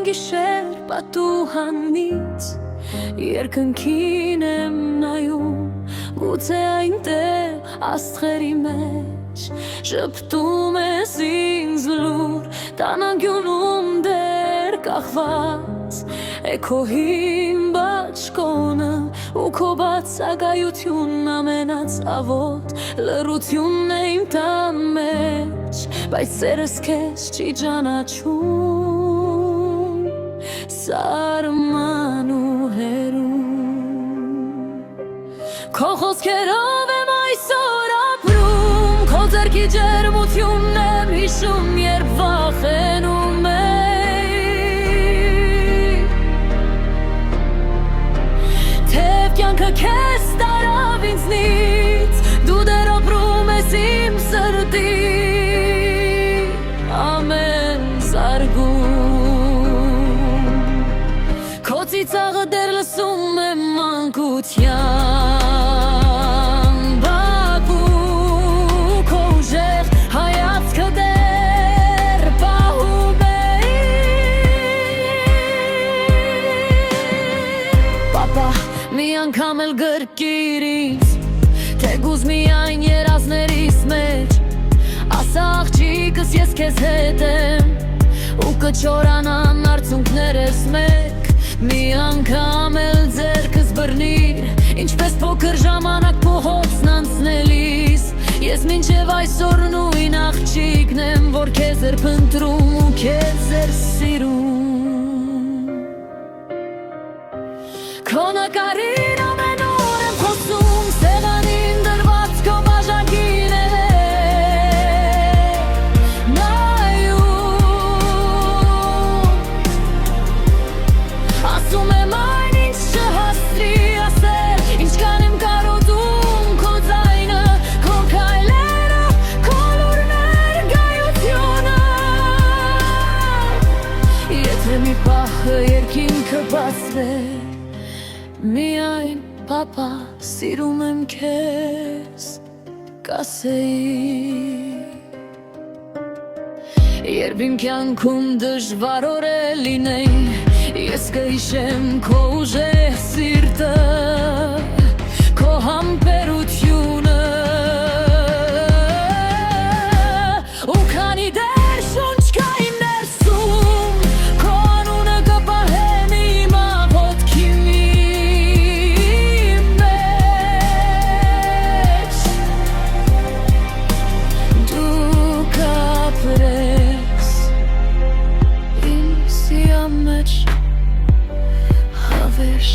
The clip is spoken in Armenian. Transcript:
գիշեր պատուհանից երկնքին եմ նայում, գուցե այնտեղ աստղերի մեջ շփտում ես ինձ լուր, տանագյունում դեր կախված է քո հին բաճկոնը ու քո բացակայությունն ամենածավոտ լռությունն է իմ տան մեջ, բայց սերս քեզ չի ճանաչում սարման ու հեռու։ Քո խոսքերով եմ այսօր ապրում, քո ձեռքի ջերմությունն եմ հիշում, երբ վախենում էի, թեև կյանքը քեզ տարավ ինձնից, դու դեռ ապրում ես իմ սրտի ամեն զարգում, քո ծիծաղը դեռ լսում եմ մանկության բակում, քո ուժեղ հայացքը դեռ պահում էի, պապա մի անգամ էլ գրկիր ինձ, թեկուզ միայն երազներիս մեջ, ասա աղջիկս ես քեզ հետ եմ ու կչորանան արցունքներս մեկ, մի անգամ էլ ձեռքս բռնիր, ինչպես փոքր ժամանակ փողոցն անցնելիս, ես մինչև այսօր նույն աղջիկն եմ, որ քեզ էր փնտրում ու քեզ էր սիրում, քո նկարին ամեն օր եմ խոսում, սեղանին դրված քո բաժակին է նայում, ասում եմ այն ինչ չհասցրի ասել, ինչքան եմ կարոտում քո ձայնը, քո քայլերը, քո լուր ներկայությունը, եթե մի պահը երկինքը բացվե, միայն պապա սիրում եմ քեզ կասեի, երբ իմ կյանքում դժվար օրեր լինեին, ես կհիշեմ քո ուժեղ սիրտը, քո համբերությունը, ու քանի դեռ շունչ կա իմ ներսում, քո անունը կպահեմ իմ աղոթքի մեջ, դու կապրես իմ սիրո մեջ հավերժ